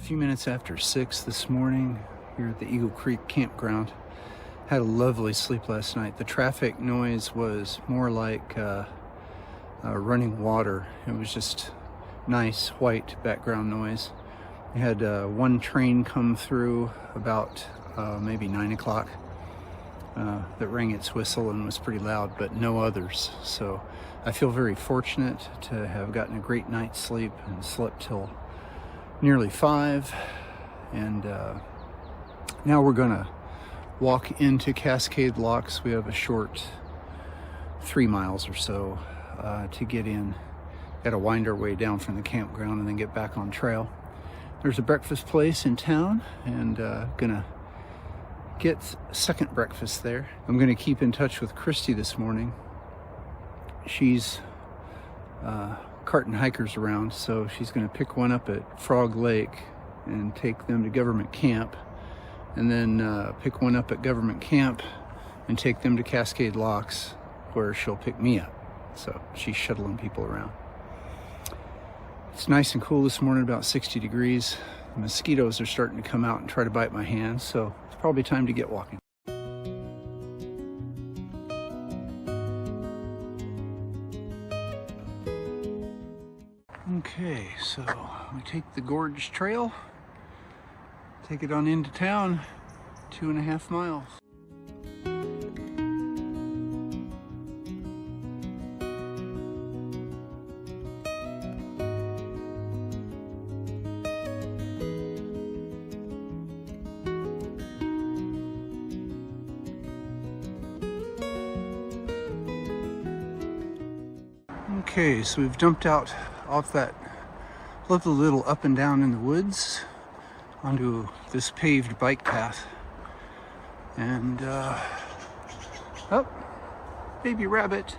few minutes after 6 this morning here at the Eagle Creek campground. Had a lovely sleep last night. The traffic noise was more like running water. It was just nice white background noise. We had one train come through about maybe 9 o'clock that rang its whistle and was pretty loud, but no others. So I feel very fortunate to have gotten a great night's sleep and slept till nearly 5. And now we're gonna walk into Cascade Locks. We have a short 3 miles or so to get in. Got to wind our way down from the campground and then get back on trail. There's a breakfast place in town, and gonna get second breakfast there. I'm gonna keep in touch with Christy this morning. She's carting hikers around, so she's gonna pick one up at Frog Lake and take them to Government Camp, and then pick one up at Government Camp and take them to Cascade Locks, where she'll pick me up. So she's shuttling people around. It's nice and cool this morning, about 60 degrees. The mosquitoes are starting to come out and try to bite my hands, so it's probably time to get walking. Okay, so we take the Gorge Trail, take it on into town, 2.5 miles. Okay, so we've jumped out off that lovely little up and down in the woods onto this paved bike path. And, oh, baby rabbit.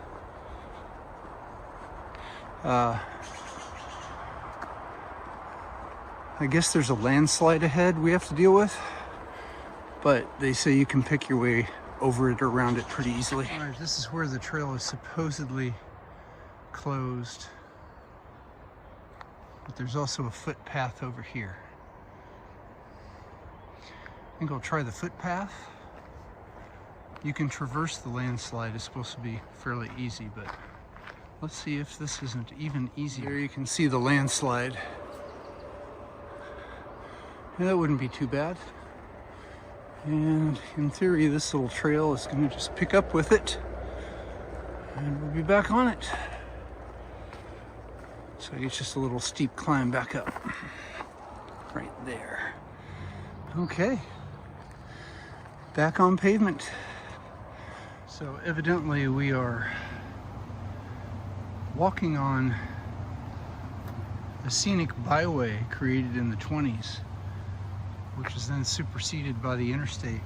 I guess there's a landslide ahead we have to deal with, but they say you can pick your way over it or around it pretty easily. All right, this is where the trail is supposedly closed, but there's also a footpath over here. I think I'll try the footpath. You can traverse the landslide. It's supposed to be fairly easy, but let's see if this isn't even easier. There you can see the landslide. Yeah, that wouldn't be too bad. And in theory, this little trail is going to just pick up with it, and we'll be back on it. So it's just a little steep climb back up. Right there. Okay. Back on pavement. So evidently we are walking on a scenic byway created in the 20s, which was then superseded by the interstate.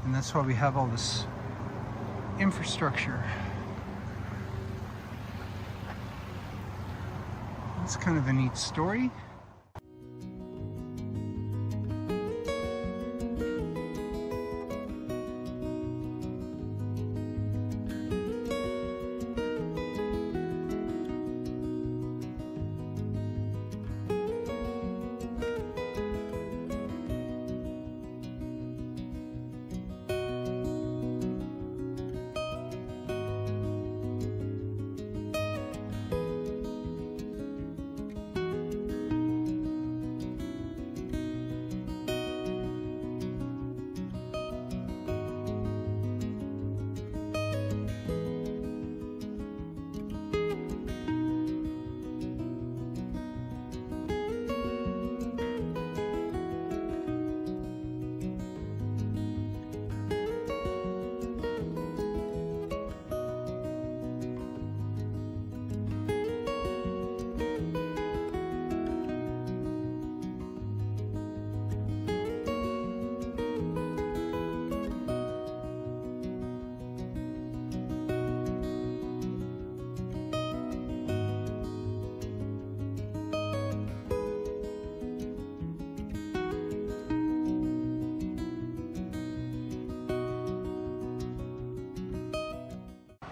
And that's why we have all this infrastructure. It's kind of a neat story.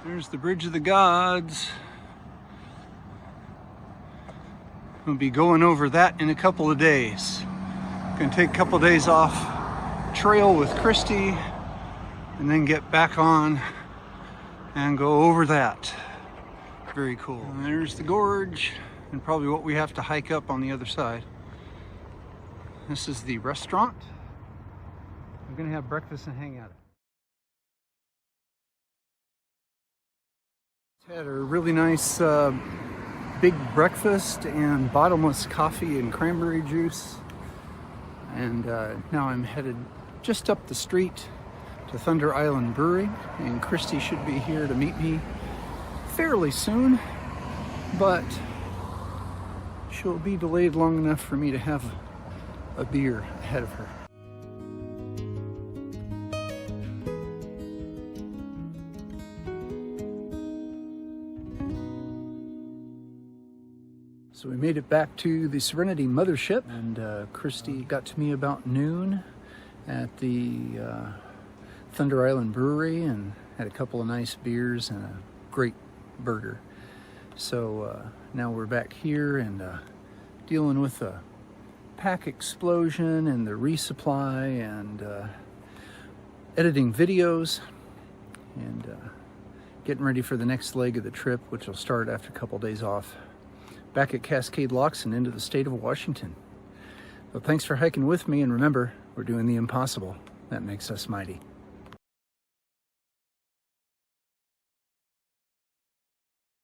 There's the Bridge of the Gods. We'll be going over that in a couple of days. Gonna take a couple days off trail with Christy and then get back on and go over that. Very cool. And there's the gorge and probably what we have to hike up on the other side. This is the restaurant. I'm gonna have breakfast and hang out. Had a really nice big breakfast and bottomless coffee and cranberry juice. And now I'm headed just up the street to Thunder Island Brewery, and Christy should be here to meet me fairly soon, but she'll be delayed long enough for me to have a beer ahead of her. So we made it back to the Serenity Mothership, and Christy got to me about noon at the Thunder Island Brewery and had a couple of nice beers and a great burger. So now we're back here and dealing with the pack explosion and the resupply and editing videos and getting ready for the next leg of the trip, which will start after a couple days off. Back at Cascade Locks and into the state of Washington. Well, thanks for hiking with me, and remember, we're doing the impossible. That makes us mighty.